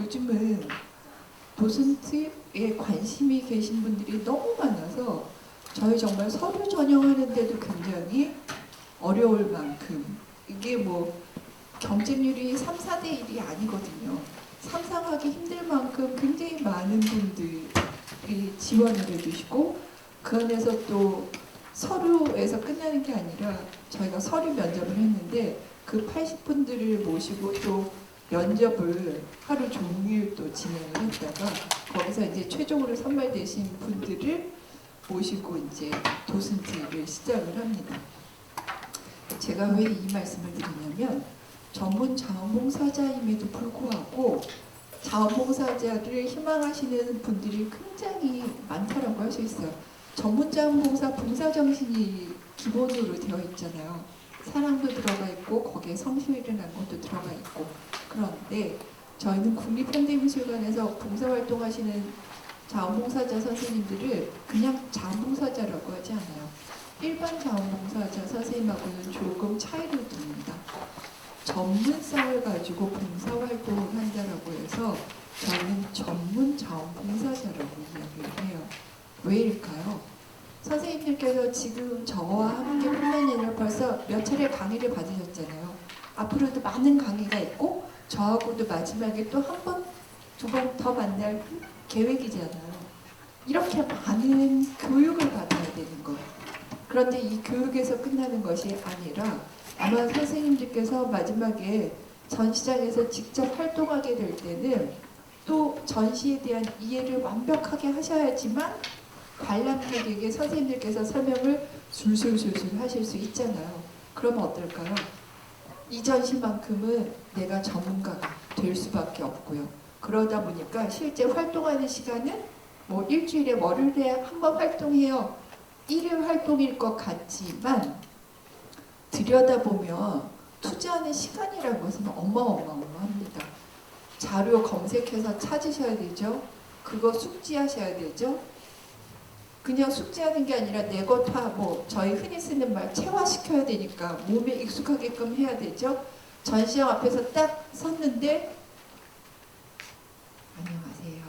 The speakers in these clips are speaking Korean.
요즘은 도슨트에 관심이 계신 분들이 너무 많아서 저희 정말 서류 전형하는데도 굉장히 어려울 만큼 이게 뭐 경쟁률이 3, 4대 1이 아니거든요. 상상하기 힘들 만큼 굉장히 많은 분들이 지원을 해주시고 그 안에서 또 서류에서 끝나는 게 아니라 저희가 서류 면접을 했는데 그 80분들을 모시고 또 면접을 하루 종일 또 진행을 했다가 거기서 이제 최종으로 선발되신 분들을 모시고 이제 도슨트를 시작을 합니다. 제가 왜 이 말씀을 드리냐면 전문 자원봉사자임에도 불구하고 자원봉사자를 희망하시는 분들이 굉장히 많다라고 할 수 있어요. 전문 자원봉사 봉사정신이 기본으로 되어 있잖아요. 사랑도 들어가 있고 거기에 성실이라는 것도 들어가 있고 그런데 저희는 국립현대미술관에서 봉사활동하시는 자원봉사자 선생님들을 그냥 자원봉사자라고 하지 않아요. 일반 자원봉사자 선생님하고는 조금 차이를 둡니다. 전문성을 가지고 봉사활동을 한다라고 해서 저는 전문 자원봉사자라고 이야기를 해요. 왜일까요? 선생님들께서 지금 저와 함께뿐만 아니라 벌써 몇 차례 강의를 받으셨잖아요. 앞으로도 많은 강의가 있고 저하고도 마지막에 또 한 번, 두 번 더 만날 계획이잖아요. 이렇게 많은 교육을 받아야 되는 거예요. 그런데 이 교육에서 끝나는 것이 아니라 아마 선생님들께서 마지막에 전시장에서 직접 활동하게 될 때는 또 전시에 대한 이해를 완벽하게 하셔야지만 관람객에게 선생님들께서 설명을 술술술술 하실 수 있잖아요. 그러면 어떨까요? 이 전시만큼은 내가 전문가가 될 수밖에 없고요. 그러다 보니까 실제 활동하는 시간은 뭐 일주일에 월요일에 한 번 활동해요. 일일 활동일 것 같지만 들여다보면 투자하는 시간이라는 것은 어마어마합니다. 자료 검색해서 찾으셔야 되죠. 그거 숙지하셔야 되죠. 그냥 숙지하는 게 아니라 내 것 다 뭐 저희 흔히 쓰는 말 체화시켜야 되니까 몸에 익숙하게끔 해야 되죠. 전시장 앞에서 딱 섰는데 안녕하세요.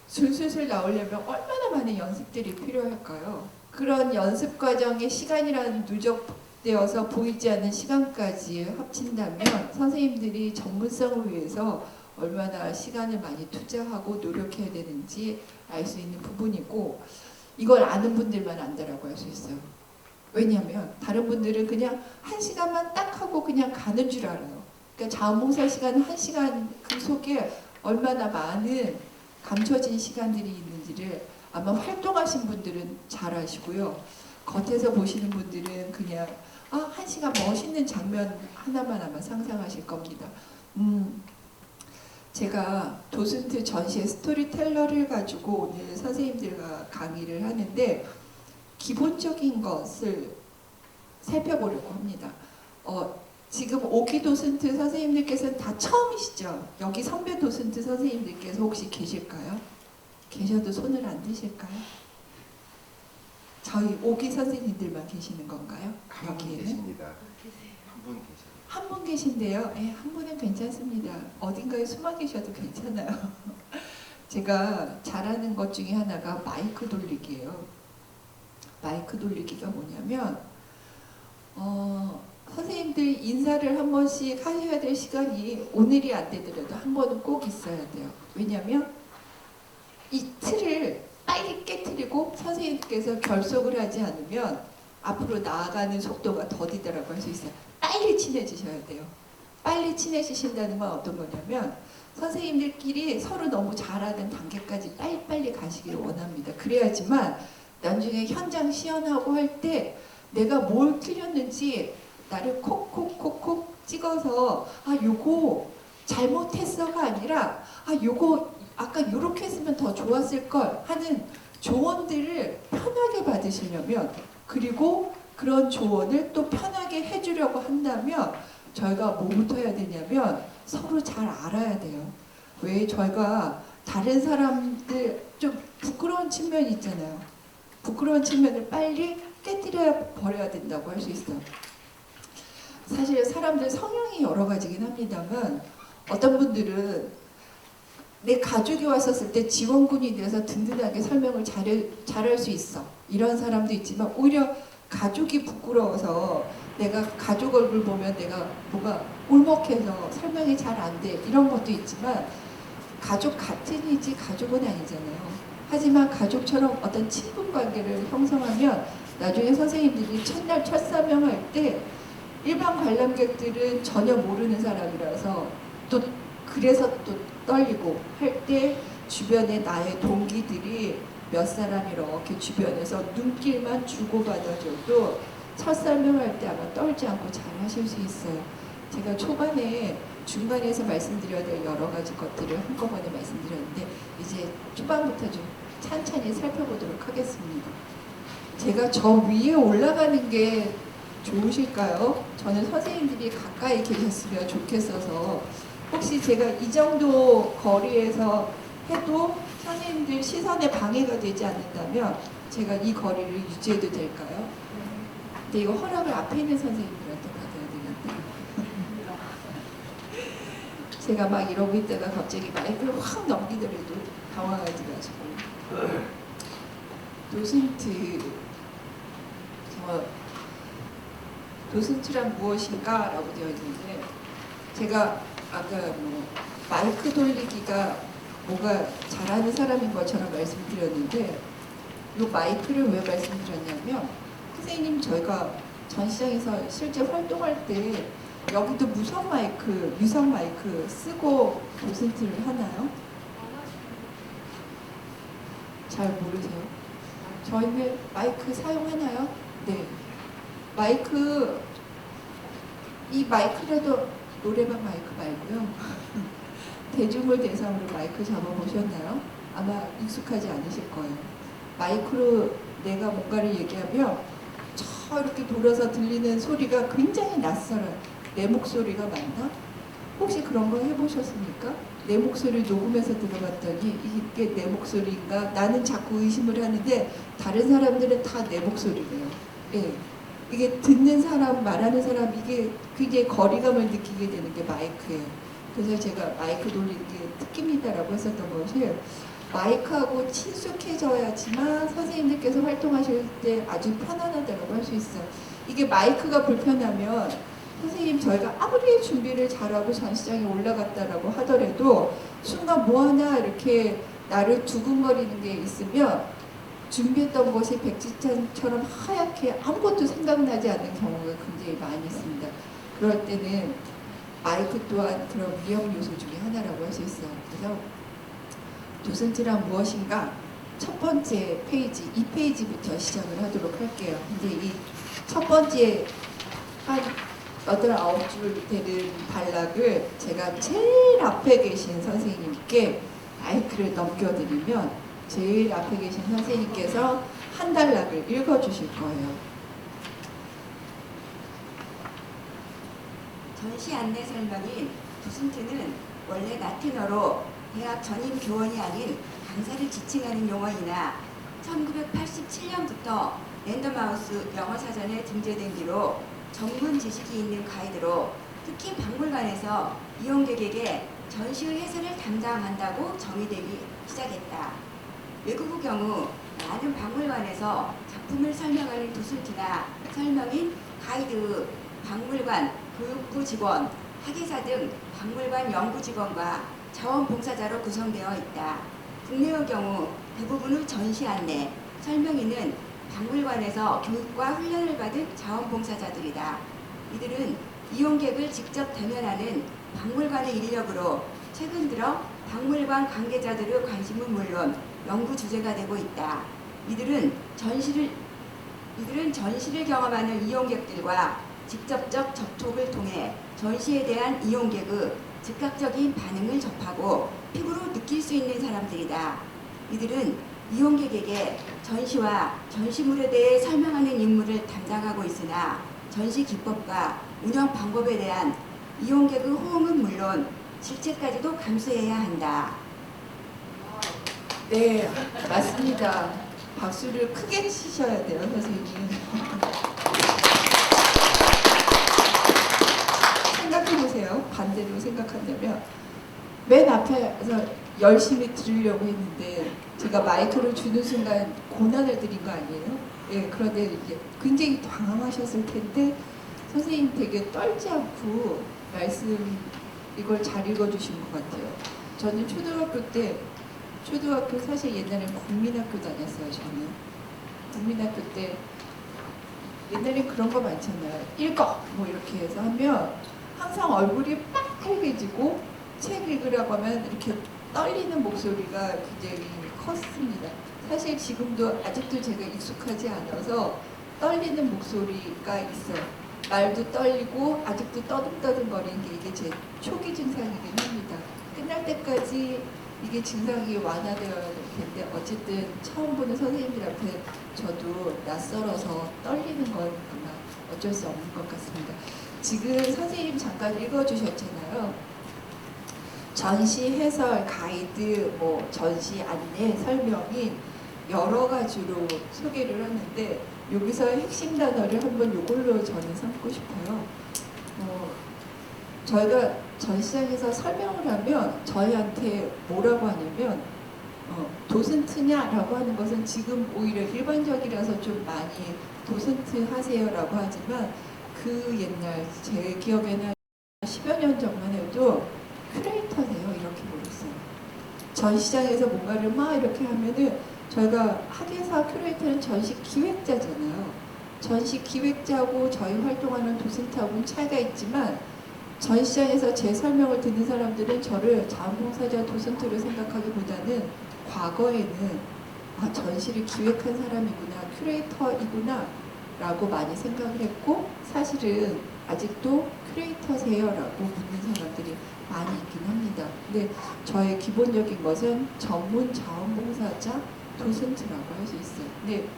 술술술 나오려면 얼마나 많은 연습들이 필요할까요? 그런 연습 과정의 시간이라는 누적되어서 보이지 않는 시간까지 합친다면 선생님들이 전문성을 위해서 얼마나 시간을 많이 투자하고 노력해야 되는지 알 수 있는 부분이고 이걸 아는 분들만 안다라고 할 수 있어요. 왜냐하면 다른 분들은 그냥 한 시간만 딱 하고 그냥 가는 줄 알아요. 그러니까 자원봉사 시간 한 시간 그 속에 얼마나 많은 감춰진 시간들이 있는지를 아마 활동하신 분들은 잘 아시고요. 겉에서 보시는 분들은 그냥 한 시간 멋있는 장면 하나만 아마 상상하실 겁니다. 제가 도슨트 전시의 스토리텔러를 가지고 오늘 선생님들과 강의를 하는데 기본적인 것을 살펴보려고 합니다. 지금 오기 도슨트 선생님들께서는 다 처음이시죠? 여기 선배 도슨트 선생님들께서 혹시 계실까요? 계셔도 손을 안 드실까요? 저희 오기 선생님들만 계시는 건가요? 한 분 계십니다. 한 분 계십니다. 한 분 계신데요. 한 분은 괜찮습니다. 어딘가에 숨어 계셔도 괜찮아요. 제가 잘하는 것 중에 하나가 마이크 돌리기예요. 마이크 돌리기가 뭐냐면 선생님들 인사를 한 번씩 하셔야 될 시간이 오늘이 안 되더라도 한 번은 꼭 있어야 돼요. 왜냐하면 이 틀을 빨리 깨트리고 선생님께서 결속을 하지 않으면 앞으로 나아가는 속도가 더디다라고 할 수 있어요. 빨리 친해지셔야 돼요. 빨리 친해지신다는 건 어떤 거냐면 선생님들끼리 서로 너무 잘하는 단계까지 빨리빨리 가시기를 원합니다. 그래야지만 나중에 현장 시연하고 할 때 내가 뭘 틀렸는지 나를 콕콕콕콕 찍어서 요거 잘못했어가 아니라 요거 아까 요렇게 했으면 더 좋았을 걸 하는 조언들을 편하게 받으시려면 그리고 그런 조언을 또 편하게 해주려고 한다면 저희가 뭐부터 해야 되냐면 서로 잘 알아야 돼요. 왜 저희가 다른 사람들 좀 부끄러운 측면이 있잖아요. 부끄러운 측면을 빨리 깨뜨려 버려야 된다고 할 수 있어요. 사실 사람들 성향이 여러 가지긴 합니다만 어떤 분들은 내 가족이 왔었을 때 지원군이 돼서 든든하게 설명을 잘할 수 있어. 이런 사람도 있지만 오히려 가족이 부끄러워서 내가 가족 얼굴 보면 내가 뭐가 울먹해서 설명이 잘 안 돼. 이런 것도 있지만 가족 같은 이지 가족은 아니잖아요. 하지만 가족처럼 어떤 친분 관계를 형성하면 나중에 선생님들이 첫날 첫 설명할 때 일반 관람객들은 전혀 모르는 사람이라서 또 그래서 또 떨리고 할 때 주변에 나의 동기들이 몇 사람 이렇게 주변에서 눈길만 주고받아줘도 첫 설명할 때 아마 떨지 않고 잘 하실 수 있어요. 제가 초반에 중간에서 말씀드려야 될 여러 가지 것들을 한꺼번에 말씀드렸는데 이제 초반부터 좀 찬찬히 살펴보도록 하겠습니다. 제가 저 위에 올라가는 게 좋으실까요? 저는 선생님들이 가까이 계셨으면 좋겠어서 혹시 제가 이 정도 거리에서 해도 선생님들 시선에 방해가 되지 않는다면 제가 이 거리를 유지해도 될까요? 근데 이거 허락을 앞에 있는 선생님들한테 받아야 되겠다. 제가 막 이러고 있다가 갑자기 마이크를 확 넘기더라도 당황하지 마시고. 도슨트, 도슨트란 무엇인가? 라고 되어 있는데 제가 아까 뭐 마이크 돌리기가 뭐가 잘하는 사람인 것처럼 말씀드렸는데 이 마이크를 왜 말씀드렸냐면 선생님 저희가 전시장에서 실제 활동할 때 여기도 무선 마이크 쓰고 도슨트를 하나요? 잘 모르세요? 저희는 마이크 사용하나요? 네. 마이크, 이 마이크라도 노래방 마이크 말고요. 대중을 대상으로 마이크 잡아보셨나요? 아마 익숙하지 않으실 거예요. 마이크로 내가 뭔가를 얘기하면 저 이렇게 돌아서 들리는 소리가 굉장히 낯설어요. 내 목소리가 맞나? 혹시 그런 거 해보셨습니까? 내 목소리 녹음해서 들어봤더니 이게 내 목소리인가? 나는 자꾸 의심을 하는데 다른 사람들은 다 내 목소리래요. 예. 이게 듣는 사람, 말하는 사람 이게 굉장히 거리감을 느끼게 되는 게 마이크예요. 그래서 제가 마이크 돌리는 게 특기입니다라고 했었던 것이 마이크하고 친숙해져야지만 선생님들께서 활동하실 때 아주 편안하다고 할 수 있어요. 이게 마이크가 불편하면 선생님 저희가 아무리 준비를 잘하고 전시장에 올라갔다라고 하더라도 순간 뭐 하나 이렇게 나를 두근거리는 게 있으면 준비했던 것이 백지탄처럼 하얗게 아무것도 생각나지 않는 경우가 굉장히 많이 있습니다. 그럴 때는 마이크 또한 그런 위험 요소 중에 하나라고 할 수 있어요. 그래서 도슨트란 무엇인가? 첫 번째 페이지, 2페이지부터 시작을 하도록 할게요. 근데 이 첫 번째 한 8, 9줄 되는 단락을 제가 제일 앞에 계신 선생님께 마이크를 넘겨드리면 제일 앞에 계신 선생님께서 한 단락을 읽어주실 거예요. 전시 안내 설명인 도슨트는 원래 라틴어로 대학 전임 교원이 아닌 강사를 지칭하는 용어이나 1987년부터 랜덤하우스 영어사전에 등재된 뒤로 전문 지식이 있는 가이드로 특히 박물관에서 이용객에게 전시의 해설을 담당한다고 정의되기 시작했다. 외국의 경우 많은 박물관에서 작품을 설명하는 도슨트나 설명인, 가이드, 박물관, 교육부 직원, 학예사 등 박물관 연구 직원과 자원봉사자로 구성되어 있다. 국내의 경우 대부분의 전시 안내, 설명인은 박물관에서 교육과 훈련을 받은 자원봉사자들이다. 이들은 이용객을 직접 대면하는 박물관의 인력으로 최근 들어 박물관 관계자들의 관심은 물론 연구 주제가 되고 있다. 이들은 전시를 경험하는 이용객들과 직접적 접촉을 통해 전시에 대한 이용객의 즉각적인 반응을 접하고 피부로 느낄 수 있는 사람들이다. 이들은 이용객에게 전시와 전시물에 대해 설명하는 임무를 담당하고 있으나 전시 기법과 운영 방법에 대한 이용객의 호응은 물론 실체까지도 감수해야 한다. 네, 맞습니다. 박수를 크게 치셔야 돼요, 선생님. 앞에서 열심히 들으려고 했는데 제가 마이크를 주는 순간 고난을 드린 거 아니에요? 예, 그런데 이제 굉장히 당황하셨을 텐데 선생님 되게 떨지 않고 말씀 이걸 잘 읽어주신 것 같아요. 저는 초등학교 사실 옛날에 국민학교 다녔어요. 저는 국민학교 때 옛날에 그런 거 많잖아요. 읽어! 뭐 이렇게 해서 하면 항상 얼굴이 빨개지고 책 읽으라고 하면 이렇게 떨리는 목소리가 굉장히 컸습니다. 사실 지금도 아직도 제가 익숙하지 않아서 떨리는 목소리가 있어요. 말도 떨리고 아직도 떠듬떠듬거리는 게 이게 제 초기 증상이긴 합니다. 끝날 때까지 이게 증상이 완화되어야 될 텐데 어쨌든 처음 보는 선생님들 앞에 저도 낯설어서 떨리는 건 아마 어쩔 수 없는 것 같습니다. 지금 선생님 잠깐 읽어주셨잖아요. 전시 해설, 가이드, 뭐 전시 안내, 설명이 여러 가지로 소개를 하는데 여기서 핵심 단어를 한번 이걸로 저는 삼고 싶어요. 저희가 전시장에서 설명을 하면 저희한테 뭐라고 하냐면 도슨트냐라고 하는 것은 지금 오히려 일반적이라서 좀 많이 도슨트 하세요라고 하지만 그 옛날 제 기억에는 10여 년 전만 해도 큐레이터세요 이렇게 불렀어요. 전시장에서 뭔가를 막 이렇게 하면은 저희가 학예사 큐레이터는 전시 기획자잖아요. 전시 기획자고 저희 활동하는 도슨트하고는 차이가 있지만 전시장에서 제 설명을 듣는 사람들은 저를 자원봉사자 도슨트로 생각하기보다는 과거에는 전시를 기획한 사람이구나, 큐레이터이구나 라고 많이 생각을 했고 사실은 아직도 큐레이터세요 라고 묻는 사람들이 많이 있긴 합니다. 근데 저의 기본적인 것은 전문 자원봉사자 도슨트라고 할 수 있어요. 근데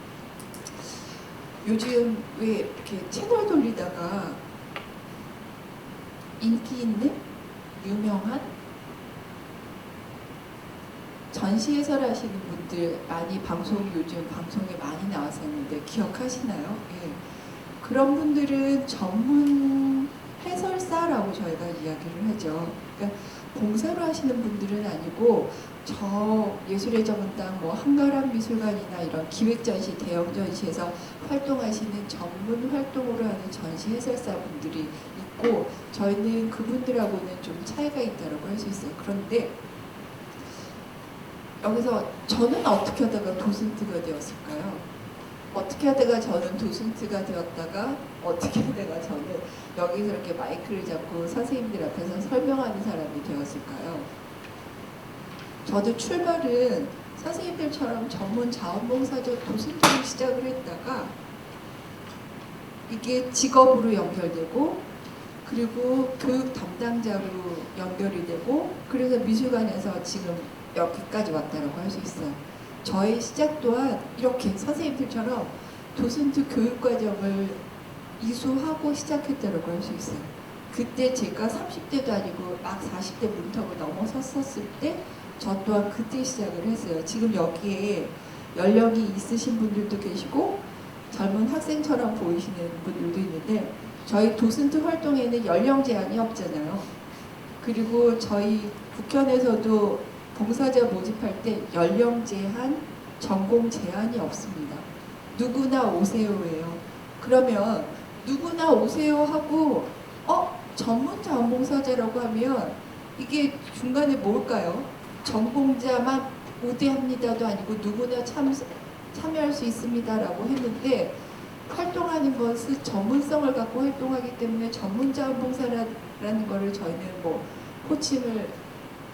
요즘 왜 이렇게 채널 돌리다가 인기 있는 유명한 전시 해설 하시는 분들 많이 요즘 방송에 많이 나왔었는데 기억하시나요? 예. 그런 분들은 전문 해설사라고 저희가 이야기를 하죠. 그러니까 봉사로 하시는 분들은 아니고 저 예술의 정은당 뭐 한가람 미술관이나 이런 기획전시, 대형 전시에서 활동하시는 전문 활동으로 하는 전시 해설사 분들이 있고 저희는 그분들하고는 좀 차이가 있다고 할 수 있어요. 그런데 여기서 저는 어떻게 하다가 도슨트가 되었을까요? 어떻게 하다가 저는 도슨트가 되었다가 어떻게 하다가 저는 여기서 이렇게 마이크를 잡고 선생님들 앞에서 설명하는 사람이 되었을까요? 저도 출발은 선생님들처럼 전문 자원봉사자 도슨트로 시작을 했다가 이게 직업으로 연결되고 그리고 교육 담당자로 연결이 되고 그래서 미술관에서 지금 여기까지 왔다고 할 수 있어요. 저의 시작 또한 이렇게 선생님들처럼 도슨트 교육과정을 이수하고 시작했다고 할 수 있어요. 그때 제가 30대도 아니고 막 40대 문턱을 넘어섰을 때 저 또한 그때 시작을 했어요. 지금 여기에 연령이 있으신 분들도 계시고 젊은 학생처럼 보이시는 분들도 있는데 저희 도슨트 활동에는 연령 제한이 없잖아요. 그리고 저희 국현에서도 봉사자 모집할 때 연령 제한, 전공 제한이 없습니다. 누구나 오세요예요. 그러면 누구나 오세요 하고 전문 자원봉사자라고 하면 이게 중간에 뭘까요? 전공자만 우대합니다도 아니고 누구나 참여할 수 있습니다라고 했는데 활동하는 것은 전문성을 갖고 활동하기 때문에 전문자원봉사라는 거를 저희는 뭐 호칭을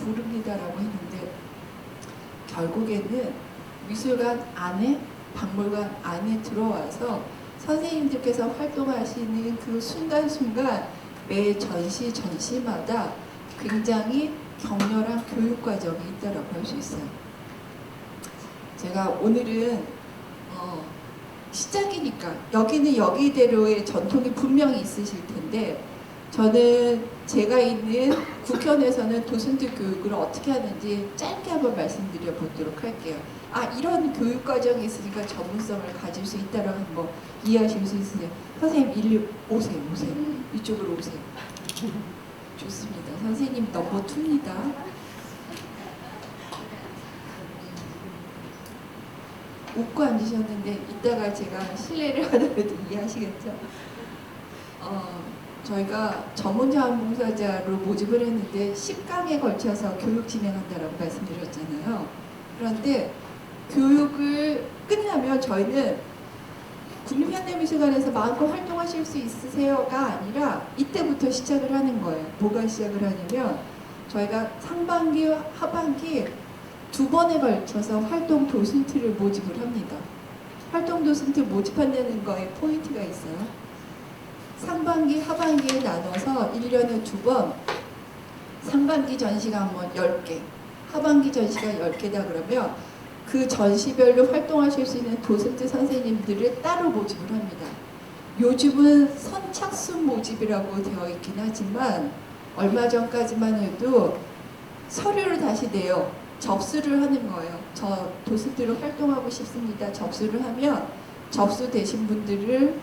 부릅니다라고 했는데 결국에는 미술관 안에 박물관 안에 들어와서 선생님들께서 활동하시는 그 순간순간 매 전시마다 굉장히 격렬한 교육 과정이 있다라고 할 수 있어요. 제가 오늘은 시작이니까 여기는 여기대로의 전통이 분명히 있으실 텐데 저는 제가 있는 국현에서는 도슨트 교육을 어떻게 하는지 짧게 한번 말씀드려 보도록 할게요. 이런 교육 과정이 있으니까 전문성을 가질 수 있다라고 한번 이해하실 수 있으세요? 선생님 일리 오세요. 이쪽으로 오세요. 좋습니다. 선생님 넘버 2입니다. 웃고 앉으셨는데 이따가 제가 실례를 하더라도 이해하시겠죠? 저희가 전문자원봉사자로 모집을 했는데 10강에 걸쳐서 교육 진행한다라고 말씀드렸잖아요. 그런데 교육을 끝나면 저희는 국립현대미술관에서 마음껏 활동하실 수 있으세요가 아니라 이때부터 시작을 하는 거예요. 뭐가 시작을 하냐면 저희가 상반기, 하반기 두 번에 걸쳐서 활동 도슨트를 모집을 합니다. 활동 도슨트 모집한다는 거에 포인트가 있어요. 상반기, 하반기에 나눠서 1년에 두 번, 상반기 전시가 한번 10개, 하반기 전시가 10개다 그러면 그 전시별로 활동하실 수 있는 도슨트 선생님들을 따로 모집을 합니다. 요즘은 선착순 모집이라고 되어 있긴 하지만 얼마 전까지만 해도 서류를 다시 내요. 접수를 하는 거예요. 저 도슨트로 활동하고 싶습니다. 접수를 하면 접수되신 분들을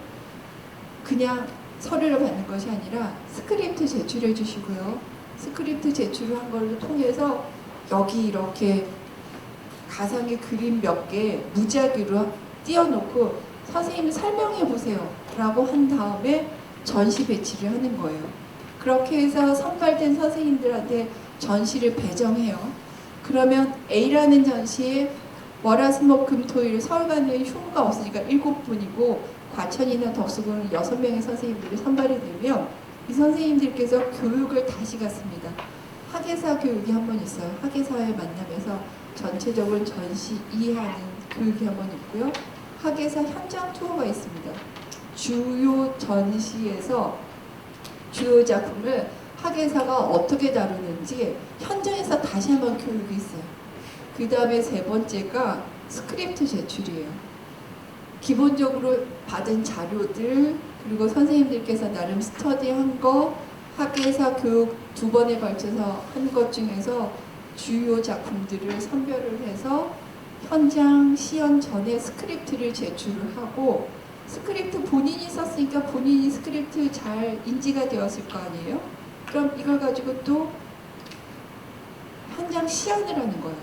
그냥 서류를 받는 것이 아니라 스크립트 제출해 주시고요. 스크립트 제출을 한 걸로 통해서 여기 이렇게 가상의 그림 몇 개 무작위로 띄워놓고 선생님 설명해 보세요 라고 한 다음에 전시 배치를 하는 거예요. 그렇게 해서 선발된 선생님들한테 전시를 배정해요. 그러면 A라는 전시에 월화수목금토일 서울관에 휴무가 없으니까 7분이고 과천이나 덕수궁은 6명의 선생님들이 선발이 되면 이 선생님들께서 교육을 다시 갖습니다. 학예사 교육이 한 번 있어요. 학예사회 만나면서 전체적으로 전시 이해하는 교육이 한 번 있고요. 학예사 현장 투어가 있습니다. 주요 전시에서 주요 작품을 학예사가 어떻게 다루는지 현장에서 다시 한번 교육이 있어요. 그 다음에 세 번째가 스크립트 제출이에요. 기본적으로 받은 자료들 그리고 선생님들께서 나름 스터디한 거 학예사 교육 두 번에 걸쳐서 한 것 중에서 주요 작품들을 선별을 해서 현장 시연 전에 스크립트를 제출을 하고 스크립트 본인이 썼으니까 본인이 스크립트 잘 인지가 되었을 거 아니에요? 그럼 이걸 가지고 또 현장 시연을 하는 거예요.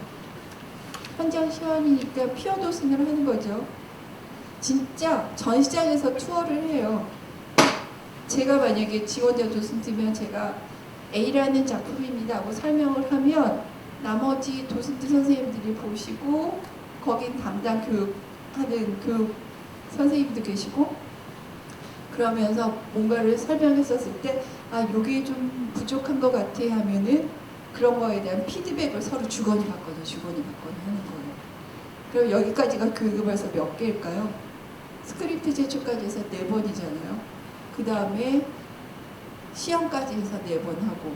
현장 시연이니까 피어 도슨을 하는 거죠. 진짜 전시장에서 투어를 해요. 제가 만약에 지원자 도슨트면 제가 A라는 작품입니다 하고 설명을 하면 나머지 도슨트 선생님들이 보시고 거긴 담당 교육하는 교육 선생님도 계시고 그러면서 뭔가를 설명했었을 때 아 요게 좀 부족한 것 같아 하면은 그런 거에 대한 피드백을 서로 주거니 받거니 하는 거예요. 그럼 여기까지가 교육이 벌써 몇 개일까요? 스크립트 제출까지 해서 4번이잖아요. 그 다음에 시험까지 해서 4번 하고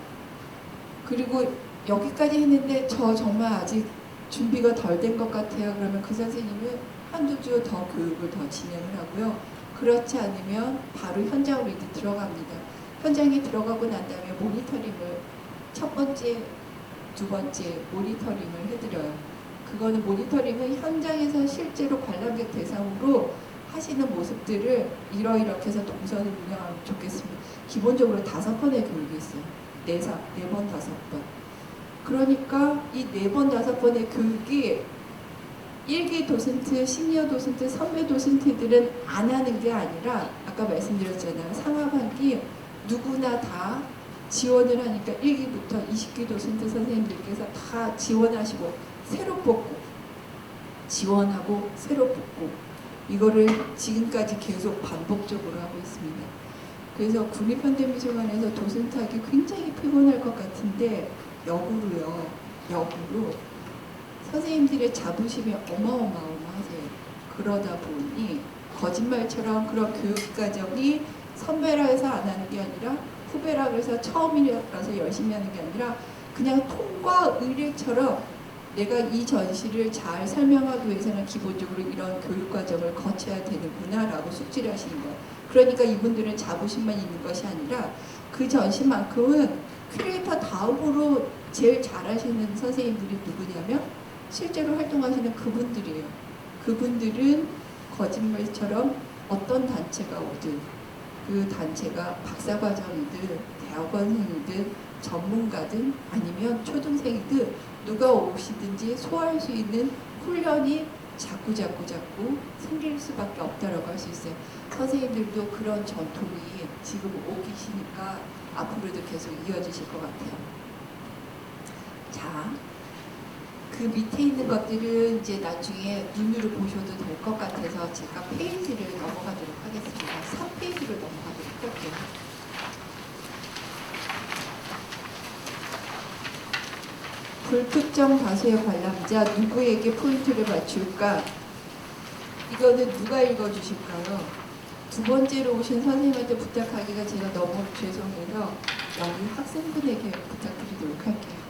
그리고 여기까지 했는데 저 정말 아직 준비가 덜 된 것 같아요. 그러면 그 선생님은 한두 주 더 교육을 더 진행을 하고요. 그렇지 않으면 바로 현장으로 이제 들어갑니다. 현장에 들어가고 난 다음에 모니터링을 첫 번째, 두 번째 모니터링을 해드려요. 그거는 모니터링은 현장에서 실제로 관람객 대상으로 하시는 모습들을 이렇게 해서 동선을 운영하면 좋겠습니다. 기본적으로 5번의 교육이 있어요. 4번, 5번. 그러니까 이 4번, 5번의 교육이 1기 도슨트, 시니어 도슨트, 선배 도슨트들은 안 하는 게 아니라 아까 말씀드렸잖아요. 상하반기 누구나 다 지원을 하니까 1기부터 20기 도슨트 선생님들께서 다 지원하시고 새로 뽑고 지원하고 새로 뽑고 이거를 지금까지 계속 반복적으로 하고 있습니다. 그래서 국립현대미술관에서 도슨트하기 굉장히 피곤할 것 같은데 역으로 선생님들의 자부심이 어마어마하세요. 그러다 보니 거짓말처럼 그런 교육과정이 선배라 해서 안 하는 게 아니라 후배라 그래서 처음이라서 열심히 하는 게 아니라 그냥 통과 의례처럼 내가 이 전시를 잘 설명하기 위해서는 기본적으로 이런 교육과정을 거쳐야 되는구나 라고 숙지를 하시는 거예요. 그러니까 이분들은 자부심만 있는 것이 아니라 그 전시만큼은 큐레이터 다음으로 제일 잘하시는 선생님들이 누구냐면 실제로 활동하시는 그분들이에요. 그분들은 거짓말처럼 어떤 단체가 오든 그 단체가 박사과정이든 대학원생이든 전문가든 아니면 초등생이든 누가 오시든지 소화할 수 있는 훈련이 자꾸 생길 수밖에 없다라고 할 수 있어요. 선생님들도 그런 전통이 지금 오고 계시니까 앞으로도 계속 이어지실 것 같아요. 자, 그 밑에 있는 것들은 이제 나중에 눈으로 보셔도 될 것 같아서 제가 페이지를 넘어가도록 하겠습니다. 3페이지로 넘어가도록 할게요. 불특정 다수의 관람자 누구에게 포인트를 맞출까? 이거는 누가 읽어주실까요? 두 번째로 오신 선생님한테 부탁하기가 제가 너무 죄송해서 여기 학생분에게 부탁드리도록 할게요.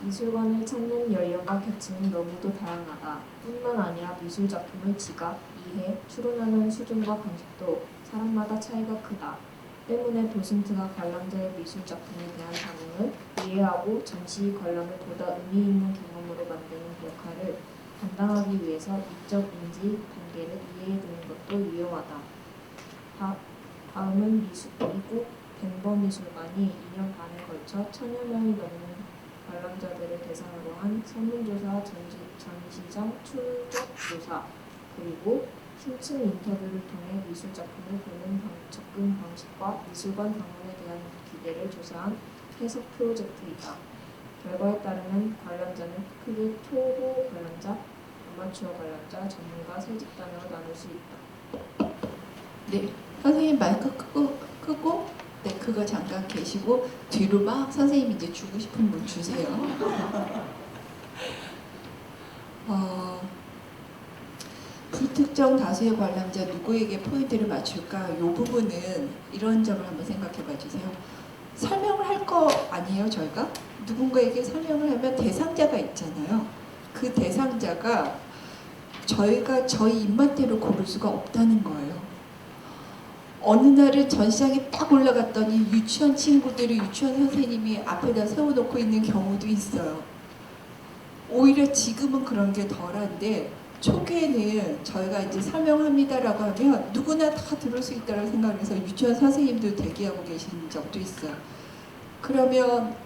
미술관을 찾는 연령과 계층은 너무도 다양하다. 뿐만 아니라 미술 작품을 지각, 이해, 추론하는 수준과 방식도 사람마다 차이가 크다. 때문에 도슨트가 관람자의 미술 작품에 대한 반응을 이해하고 전시 관람을 보다 의미 있는 경험으로 만드는 역할을 감당하기 위해서 이적 인지 단계를 이해해두는 것도 유용하다. 다음은 미국 덴버 미술관이 2년 반에 걸쳐 1000여 명이 넘는 관람자들을 대상으로 한 설문조사, 전시장 출석 조사, 그리고 심층 인터뷰를 통해 미술 작품을 보는 접근 방식과 미술관 방문에 대한 기대를 조사한 해석 프로젝트이다. 결과에 따르면 관람자는 크게 초보 관람자, 아마추어 관람자, 전문가 세 집단으로 나눌 수 있다. 네, 선생님 마이크 끄고 네, 그거 잠깐 계시고 뒤로 막 선생님이 이제 주고 싶은 분 주세요. 불특정 다수의 관람자 누구에게 포인트를 맞출까? 이 부분은 이런 점을 한번 생각해 봐 주세요. 설명을 할 거 아니에요, 저희가? 누군가에게 설명을 하면 대상자가 있잖아요. 그 대상자가 저희가 저희 입맛대로 고를 수가 없다는 거예요. 어느 날은 전시장에 딱 올라갔더니 유치원 친구들이 유치원 선생님이 앞에다 세워놓고 있는 경우도 있어요. 오히려 지금은 그런 게 덜한데 초기에는 저희가 이제 설명합니다라고 하면 누구나 다 들을 수 있다고 생각해서 유치원 선생님도 대기하고 계신 적도 있어요. 그러면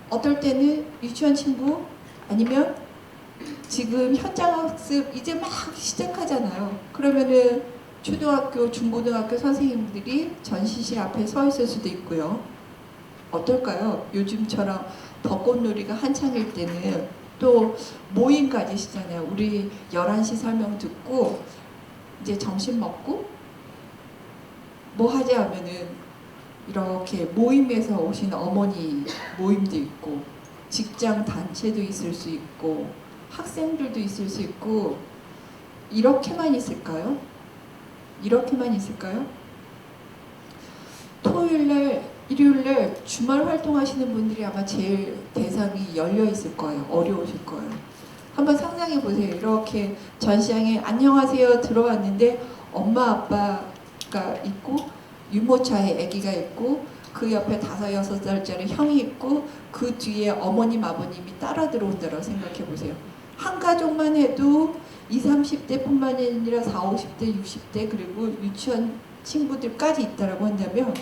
어떨 때는 유치원 친구 아니면 지금 현장학습 이제 막 시작하잖아요. 그러면은 초등학교, 중고등학교 선생님들이 전시실 앞에 서 있을 수도 있고요. 어떨까요? 요즘처럼 벚꽃놀이가 한창일 때는 또 모임 가지시잖아요. 우리 11시 설명 듣고 이제 점심 먹고 뭐 하자 하면은 이렇게 모임에서 오신 어머니 모임도 있고 직장 단체도 있을 수 있고 학생들도 있을 수 있고 이렇게만 있을까요? 이렇게만 있을까요? 토요일날, 일요일날 주말 활동하시는 분들이 아마 제일 대상이 열려 있을 거예요. 어려우실 거예요. 한번 상상해 보세요. 이렇게 전시장에 안녕하세요 들어왔는데 엄마 아빠가 있고 유모차에 아기가 있고 그 옆에 5, 6살짜리 형이 있고 그 뒤에 어머님 아버님이 따라 들어온다고 생각해 보세요. 한 가족만 해도 20, 30대뿐만 아니라 40, 50대, 60대 그리고 유치원 친구들까지 있다라고 한다면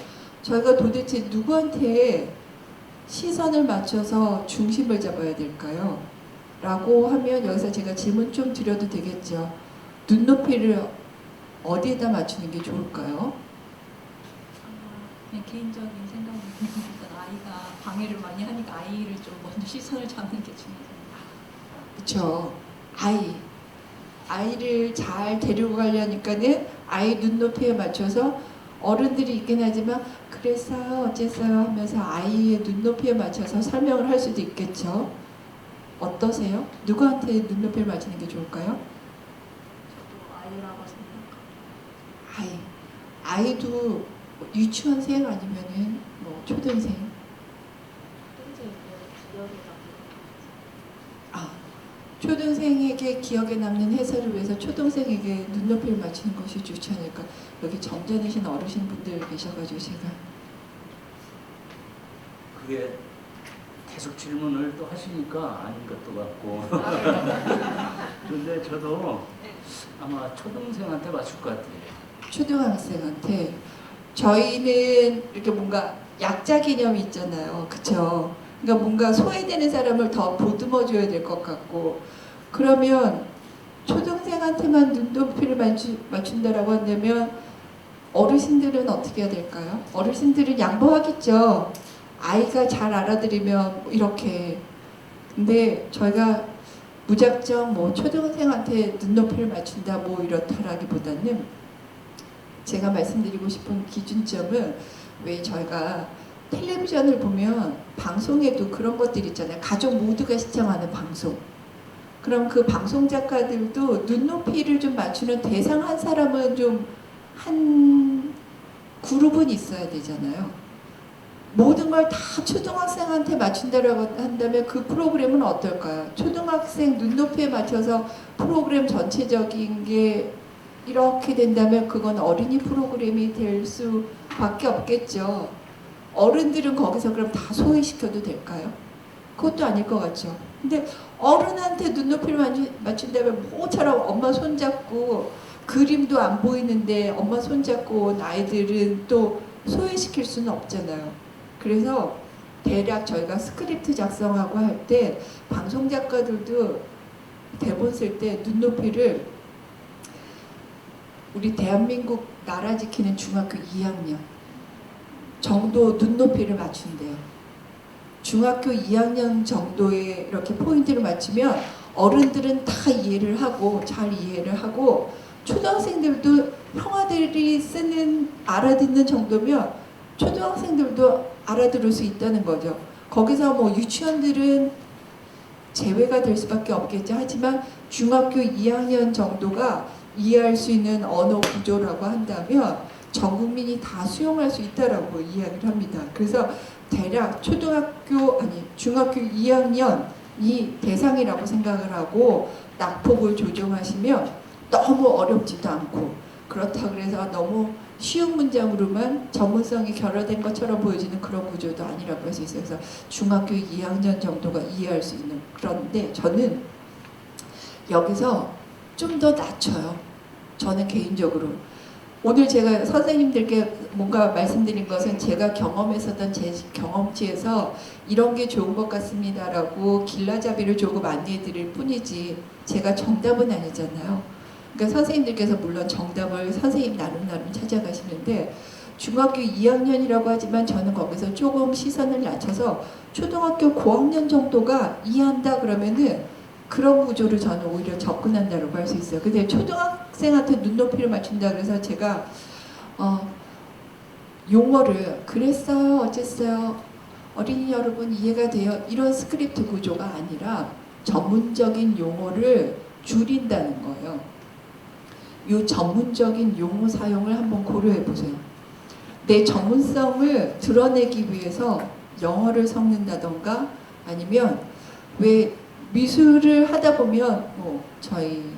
저희가 도대체 누구한테 시선을 맞춰서 중심을 잡아야 될까요? 라고 하면 여기서 제가 질문 좀 드려도 되겠죠. 눈높이를 어디에다 맞추는 게 좋을까요? 그냥 개인적인 생각은 일단 아이가 방해를 많이 하니까 아이를 좀 먼저 시선을 잡는 게 중요합니다. 그렇죠. 아이를 잘 데리고 가려니까는 아이 눈높이에 맞춰서 어른들이 있긴 하지만 그랬어요 어쨌어요 하면서 아이의 눈높이에 맞춰서 설명을 할 수도 있겠죠. 어떠세요? 누구한테 눈높이를 맞추는 게 좋을까요? 저도 아이라고 생각합니다. 아이도 유치원생 아니면은 뭐 초등생? 초등생에게 기억에 남는 해설을 위해서 초등생에게 눈높이를 맞추는 것이 좋지 않을까. 여기 점잖으신 어르신 분들 계셔가지고 제가 그게 계속 질문을 또 하시니까 아닌 것도 같고 근데 저도 아마 초등생한테 맞출 것 같아요. 초등학생한테 저희는 이렇게 뭔가 약자 개념이 있잖아요. 그쵸? 그러니까 뭔가 소외되는 사람을 더 보듬어줘야 될 것 같고, 그러면 초등생한테만 눈높이를 맞춘다라고 한다면 어르신들은 어떻게 해야 될까요? 어르신들은 양보하겠죠. 아이가 잘 알아들으면 이렇게. 근데 저희가 무작정 뭐 초등생한테 눈높이를 맞춘다 뭐 이렇다라기보다는 제가 말씀드리고 싶은 기준점은, 왜 저희가 텔레비전을 보면 방송에도 그런 것들 있잖아요. 가족 모두가 시청하는 방송. 그럼 그 방송 작가들도 눈높이를 좀 맞추는 대상 한 사람은 좀 한 그룹은 있어야 되잖아요. 모든 걸 다 초등학생한테 맞춘다라고 한다면 그 프로그램은 어떨까요? 초등학생 눈높이에 맞춰서 프로그램 전체적인 게 이렇게 된다면 그건 어린이 프로그램이 될 수밖에 없겠죠. 어른들은 거기서 그럼 다 소외시켜도 될까요? 그것도 아닐 것 같죠. 근데 어른한테 눈높이를 맞춘다면 모처럼 엄마 손잡고 그림도 안 보이는데 엄마 손잡고 온 아이들은 또 소외시킬 수는 없잖아요. 그래서 대략 저희가 스크립트 작성하고 할 때 방송 작가들도 대본 쓸 때 눈높이를 우리 대한민국 나라 지키는 중학교 2학년 정도 눈높이를 맞춘대요. 중학교 2학년 정도에 이렇게 포인트를 맞추면 어른들은 다 이해를 하고 잘 이해를 하고, 초등학생들도 형아들이 쓰는 알아듣는 정도면 초등학생들도 알아들을 수 있다는 거죠. 거기서 뭐 유치원들은 제외가 될 수밖에 없겠죠. 하지만 중학교 2학년 정도가 이해할 수 있는 언어 구조라고 한다면 전 국민이 다 수용할 수 있다라고 이야기를 합니다. 그래서 대략 중학교 2학년이 대상이라고 생각을 하고 낙폭을 조정하시면 너무 어렵지도 않고, 그렇다고 해서 너무 쉬운 문장으로만 전문성이 결여된 것처럼 보여지는 그런 구조도 아니라고 할 수 있어요. 그래서 중학교 2학년 정도가 이해할 수 있는. 그런데 저는 여기서 좀 더 낮춰요. 저는 개인적으로. 오늘 제가 선생님들께 뭔가 말씀드린 것은 제가 경험했었던 제 경험치에서 이런 게 좋은 것 같습니다라고 길라잡이를 조금 안내해 드릴 뿐이지 제가 정답은 아니잖아요. 그러니까 선생님들께서 물론 정답을 선생님 나름 찾아가시는데, 중학교 2학년이라고 하지만 저는 거기서 조금 시선을 낮춰서 초등학교 고학년 정도가 이해한다 그러면은 그런 구조를 저는 오히려 접근한다고 할 수 있어요. 근데 초등학생한테 눈높이를 맞춘다 그래서 제가 용어를 그랬어요, 어쨌어요, 어린이 여러분 이해가 돼요, 이런 스크립트 구조가 아니라 전문적인 용어를 줄인다는 거예요. 이 전문적인 용어 사용을 한번 고려해 보세요. 내 전문성을 드러내기 위해서 영어를 섞는다던가, 아니면 왜 미술을 하다 보면 뭐 저희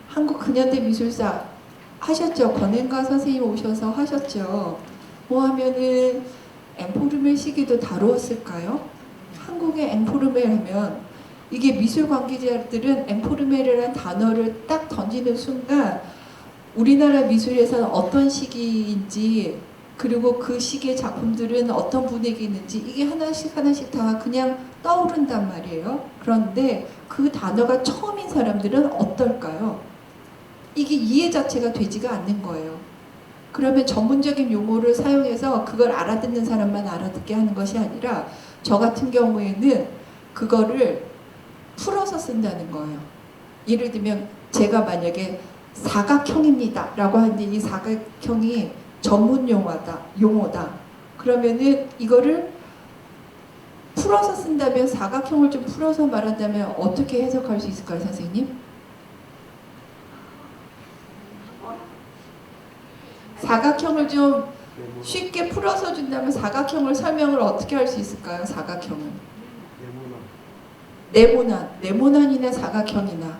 한국 근현대 미술사 하셨죠? 권행가 선생님 오셔서 하셨죠? 뭐 하면은 엠포르멜 시기도 다루었을까요? 한국의 엠포르멜 하면 이게 미술 관계자들은 엠포르메르라는 단어를 딱 던지는 순간 우리나라 미술에서는 어떤 시기인지, 그리고 그 시기의 작품들은 어떤 분위기 있는지 이게 하나씩 하나씩 다 그냥 떠오른단 말이에요. 그런데 그 단어가 처음인 사람들은 어떨까요? 이게 이해 자체가 되지가 않는 거예요. 그러면 전문적인 용어를 사용해서 그걸 알아듣는 사람만 알아듣게 하는 것이 아니라 저 같은 경우에는 그거를 풀어서 쓴다는 거예요. 예를 들면 제가 만약에 사각형입니다 라고 하는데 이 사각형이 전문 용어다. 그러면은 이거를 풀어서 쓴다면, 사각형을 좀 풀어서 말한다면 어떻게 해석할 수 있을까요, 선생님? 사각형을 좀 쉽게 풀어서 준다면 사각형을 설명을 어떻게 할 수 있을까요? 사각형은 네모난이나 사각형이나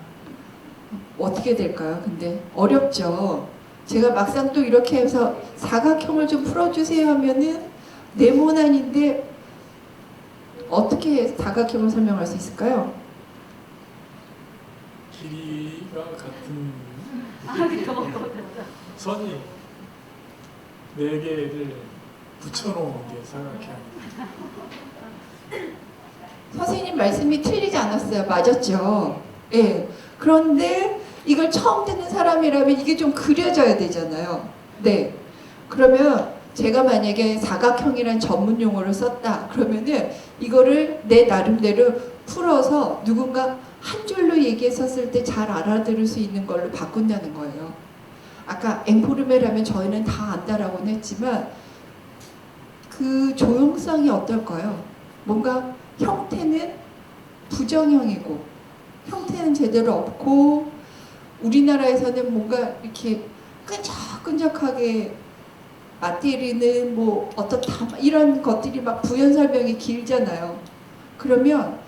어떻게 될까요? 근데 어렵죠. 제가 막상 또 이렇게 해서 사각형을 좀 풀어주세요 하면은 네모난인데 어떻게 사각형을 설명할 수 있을까요? 길이가 같은 선이 4개를 붙여놓은 게 사각형. 선생님 말씀이 틀리지 않았어요. 맞았죠? 예. 그런데 이걸 처음 듣는 사람이라면 이게 좀 그려져야 되잖아요. 네. 그러면 제가 만약에 사각형이란 전문 용어를 썼다. 그러면은 이거를 내 나름대로 풀어서 누군가 한 줄로 얘기했었을 때 잘 알아들을 수 있는 걸로 바꾼다는 거예요. 아까 앵포르메라면 저희는 다 안다라고는 했지만 그 조용성이 어떨까요? 뭔가 형태는 부정형이고 형태는 제대로 없고 우리나라에서는 뭔가 이렇게 끈적끈적하게 맞대리는 뭐 어떤 이런 것들이 막 부연 설명이 길잖아요. 그러면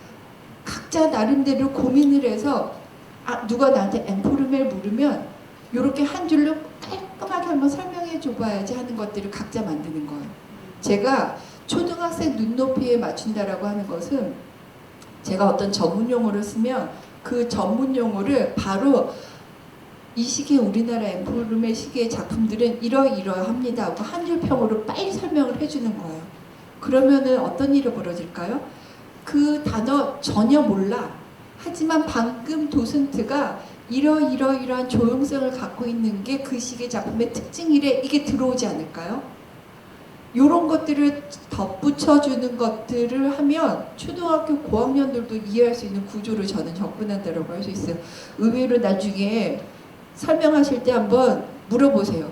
각자 나름대로 고민을 해서 누가 나한테 앵포르메를 물으면 이렇게 한 줄로 깔끔하게 한번 설명해 줘봐야지 하는 것들을 각자 만드는 거예요. 제가 초등학생 눈높이에 맞춘다라고 하는 것은 제가 어떤 전문 용어를 쓰면 그 전문 용어를 바로 이 시기에 우리나라 앵포르메 시기의 작품들은 이러이러합니다 하고 한 줄 평으로 빨리 설명을 해주는 거예요. 그러면은 어떤 일이 벌어질까요? 그 단어 전혀 몰라. 하지만 방금 도슨트가 이러이러한 조용성을 갖고 있는 게 그 시기의 작품의 특징이래. 이게 들어오지 않을까요? 이런 것들을 덧붙여주는 것들을 하면 초등학교 고학년들도 이해할 수 있는 구조를 저는 접근한다고 할 수 있어요. 의외로 나중에 설명하실 때 한번 물어보세요.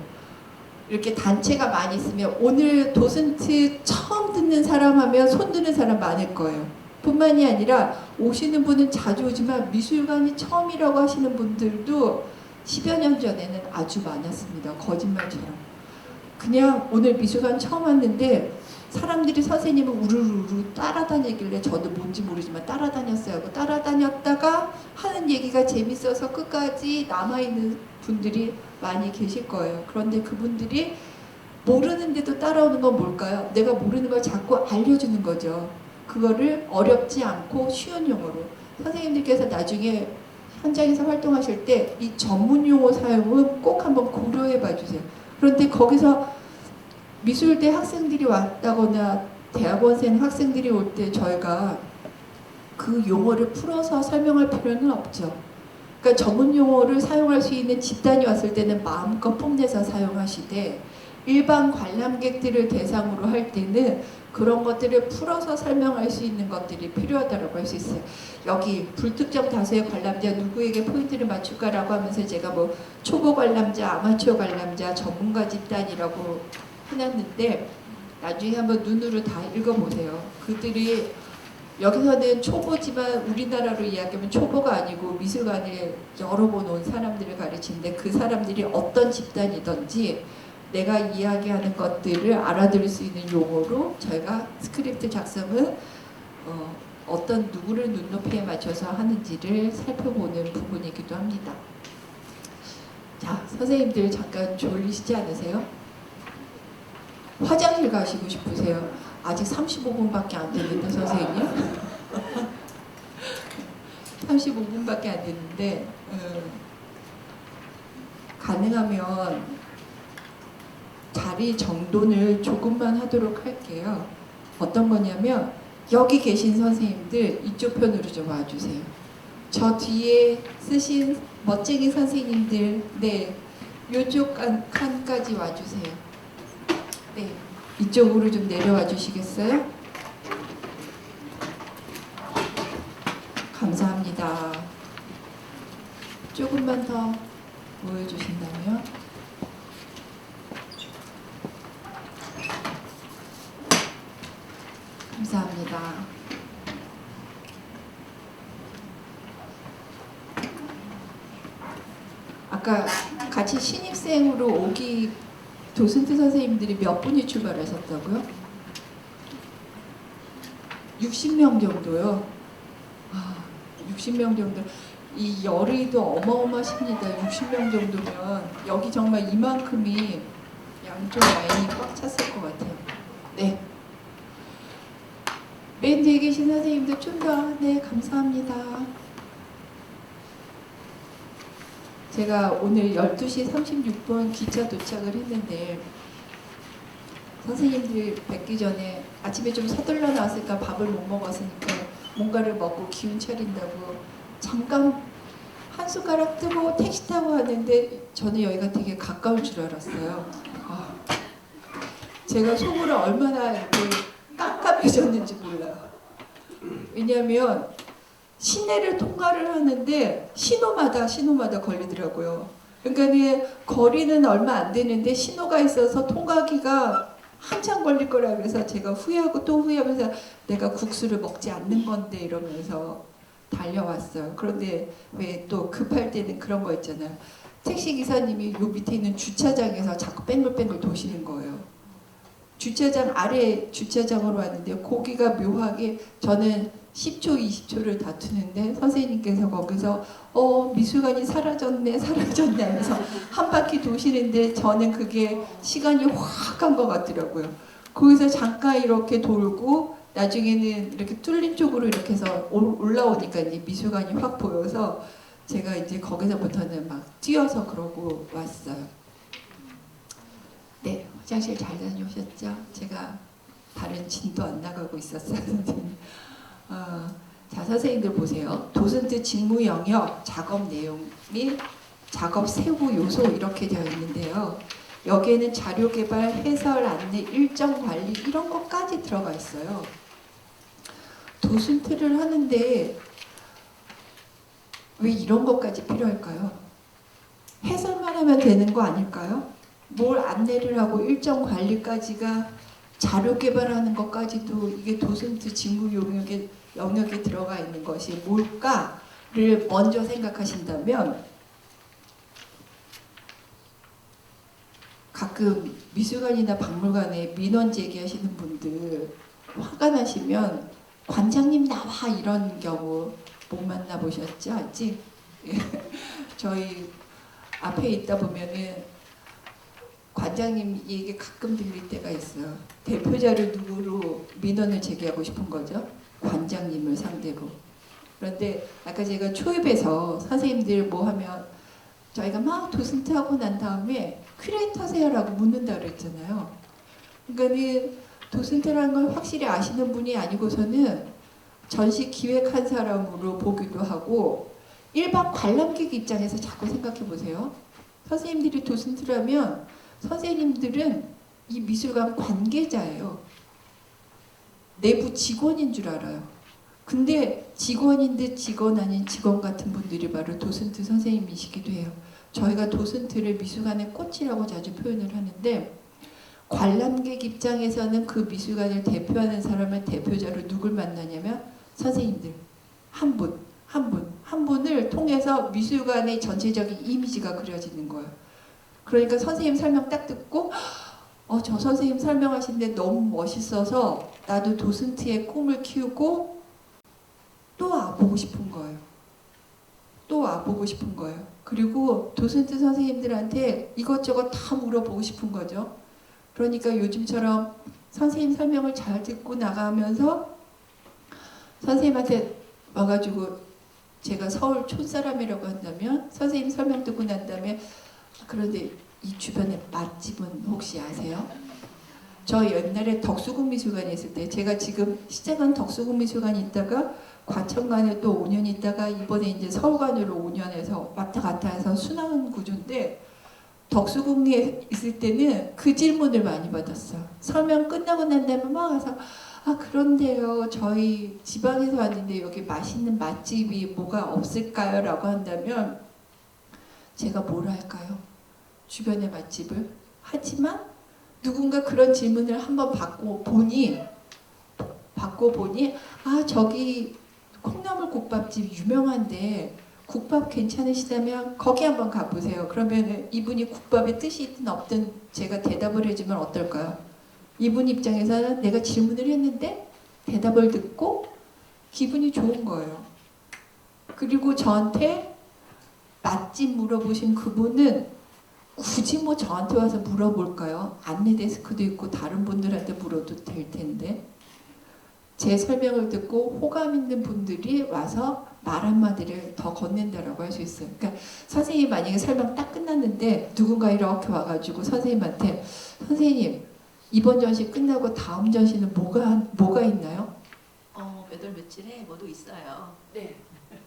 이렇게 단체가 많이 있으면 오늘 도슨트 처음 듣는 사람 하면 손 드는 사람 많을 거예요. 뿐만이 아니라 오시는 분은 자주 오지만 미술관이 처음이라고 하시는 분들도 10여 년 전에는 아주 많았습니다. 거짓말처럼. 그냥 오늘 미술관 처음 왔는데 사람들이 선생님을 우르르 따라다니길래 저도 뭔지 모르지만 따라다녔어요 하고 따라다녔다가 하는 얘기가 재밌어서 끝까지 남아있는 분들이 많이 계실 거예요. 그런데 그분들이 모르는데도 따라오는 건 뭘까요? 내가 모르는 걸 자꾸 알려주는 거죠. 그거를 어렵지 않고 쉬운 용어로 선생님들께서 나중에 현장에서 활동하실 때 이 전문 용어 사용은 꼭 한번 고려해 봐 주세요. 그런데 거기서 미술대 학생들이 왔다거나 대학원생 학생들이 올 때 저희가 그 용어를 풀어서 설명할 필요는 없죠. 그러니까 전문 용어를 사용할 수 있는 집단이 왔을 때는 마음껏 뽐내서 사용하시되 일반 관람객들을 대상으로 할 때는 그런 것들을 풀어서 설명할 수 있는 것들이 필요하다고 할 수 있어요. 여기 불특정 다수의 관람자 누구에게 포인트를 맞출까라고 하면서 제가 뭐 초보 관람자, 아마추어 관람자, 전문가 집단이라고 해놨는데 나중에 한번 눈으로 다 읽어보세요. 그들이 여기서는 초보지만 우리나라로 이야기하면 초보가 아니고 미술관에 여러 번 온 사람들을 가르치는데 그 사람들이 어떤 집단이든지 내가 이야기하는 것들을 알아들을 수 있는 용어로 저희가 스크립트 작성은 어떤 누구를 눈높이에 맞춰서 하는지를 살펴보는 부분이기도 합니다. 자, 선생님들 잠깐 졸리시지 않으세요? 화장실 가시고 싶으세요? 아직 35분밖에 안 됐는데 선생님? 35분밖에 안 됐는데 가능하면 자리 정돈을 조금만 하도록 할게요. 어떤 거냐면 여기 계신 선생님들 이쪽 편으로 좀 와주세요. 저 뒤에 쓰신 멋쟁이 선생님들 네, 이쪽 칸까지 와주세요. 네, 이쪽으로 좀 내려와 주시겠어요? 감사합니다. 조금만 더 보여주신다면 감사합니다. 아까 같이 신입생으로 오기 도슨트 선생님들이 몇 분이 출발하셨다고요? 60명 정도요? 60명 정도. 이 열의도 어마어마십니다. 60명 정도면 여기 정말 이만큼이 양쪽 라인이 꽉 찼을 것 같아요. 네. 맨 뒤에 계신 선생님들 좀 더. 네, 감사합니다. 제가 오늘 12시 36분 기차 도착을 했는데 선생님들 뵙기 전에 아침에 좀 서둘러 나왔으니까 밥을 못 먹었으니까 뭔가를 먹고 기운 차린다고 잠깐 한 숟가락 뜨고 택시 타고 왔는데 저는 여기가 되게 가까울 줄 알았어요. 제가 속으로 얼마나 이렇게 깜깜해졌는지 몰라요. 왜냐하면 시내를 통과를 하는데 신호마다 걸리더라고요. 그러니까 거리는 얼마 안 되는데 신호가 있어서 통과하기가 한참 걸릴 거라 그래서 제가 후회하고 또 후회하면서 내가 국수를 먹지 않는 건데 이러면서 달려왔어요. 그런데 왜 또 급할 때는 그런 거 있잖아요. 택시 기사님이 요 밑에 있는 주차장에서 자꾸 뺑글뺑글 도시는 거예요. 주차장 아래 주차장으로 왔는데 거기가 묘하게 저는 10초, 20초를 다투는데 선생님께서 거기서 미술관이 사라졌네 하면서 한 바퀴 도시는데 저는 그게 시간이 확 간 것 같더라고요. 거기서 잠깐 이렇게 돌고 나중에는 이렇게 뚫린 쪽으로 이렇게 해서 올라오니까 이제 미술관이 확 보여서 제가 이제 거기서부터는 막 뛰어서 그러고 왔어요. 네, 화장실 잘 다녀오셨죠? 제가 다른 진도 안 나가고 있었어요. 자, 선생님들 보세요. 도슨트 직무 영역, 작업 내용 및 작업 세부 요소 이렇게 되어 있는데요. 여기에는 자료 개발, 해설, 안내, 일정 관리 이런 것까지 들어가 있어요. 도슨트를 하는데 왜 이런 것까지 필요할까요? 해설만 하면 되는 거 아닐까요? 뭘 안내를 하고 일정 관리까지가 자료 개발하는 것까지도 이게 도슨트 직무 영역에 들어가 있는 것이 뭘까를 먼저 생각하신다면 가끔 미술관이나 박물관에 민원 제기하시는 분들 화가 나시면 관장님 나와 이런 경우 못 만나보셨죠? 아직? 저희 앞에 있다 보면은 관장님 얘기 가끔 들릴 때가 있어요. 대표자를 누구로 민원을 제기하고 싶은 거죠? 관장님을 상대로. 그런데 아까 제가 초입에서 선생님들 뭐 하면 저희가 막 도슨트 하고 난 다음에 큐레이터세요라고 묻는다 그랬잖아요. 그러니까는 도슨트라는 걸 확실히 아시는 분이 아니고서는 전시 기획한 사람으로 보기도 하고 일반 관람객 입장에서 자꾸 생각해 보세요. 선생님들이 도슨트라면 선생님들은 이 미술관 관계자예요. 내부 직원인 줄 알아요. 근데 직원인 듯 직원 아닌 직원 같은 분들이 바로 도슨트 선생님이시기도 해요. 저희가 도슨트를 미술관의 꽃이라고 자주 표현을 하는데 관람객 입장에서는 그 미술관을 대표하는 사람을 대표자로 누굴 만나냐면 선생님들 한 분을 통해서 미술관의 전체적인 이미지가 그려지는 거예요. 그러니까 선생님 설명 딱 듣고 저 선생님 설명하시는데 너무 멋있어서 나도 도슨트의 꿈을 키우고 또 와보고 싶은 거예요. 그리고 도슨트 선생님들한테 이것저것 다 물어보고 싶은 거죠. 그러니까 요즘처럼 선생님 설명을 잘 듣고 나가면서 선생님한테 와가지고 제가 서울 촌사람이라고 한다면 선생님 설명 듣고 난 다음에 그런데 이 주변에 맛집은 혹시 아세요? 저 옛날에 덕수궁 미술관에 있을 때 제가 지금 시작한 덕수궁 미술관에 있다가 과천관에 또 5년 있다가 이번에 이제 서울관으로 5년에서 왔다 갔다 해서 순환 구조인데 덕수궁에 있을 때는 그 질문을 많이 받았어요. 설명 끝나고 난 다음에 막 와서 그런데요 저희 지방에서 왔는데 여기 맛있는 맛집이 뭐가 없을까요? 라고 한다면 제가 뭘 할까요? 주변의 맛집을? 하지만 누군가 그런 질문을 한번 받고 보니 저기 콩나물국밥집 유명한데 국밥 괜찮으시다면 거기 한번 가보세요. 그러면 이분이 국밥에 뜻이 있든 없든 제가 대답을 해주면 어떨까요? 이분 입장에서는 내가 질문을 했는데 대답을 듣고 기분이 좋은 거예요. 그리고 저한테 맛집 물어보신 그분은 굳이 뭐 저한테 와서 물어볼까요? 안내 데스크도 있고 다른 분들한테 물어도 될 텐데 제 설명을 듣고 호감 있는 분들이 와서 말 한마디를 더 건넨다라고 할 수 있어요. 그러니까 선생님이 만약에 설명 딱 끝났는데 누군가 이렇게 와가지고 선생님한테 선생님 이번 전시 끝나고 다음 전시는 뭐가 있나요? 몇 월 며칠에 뭐도 있어요.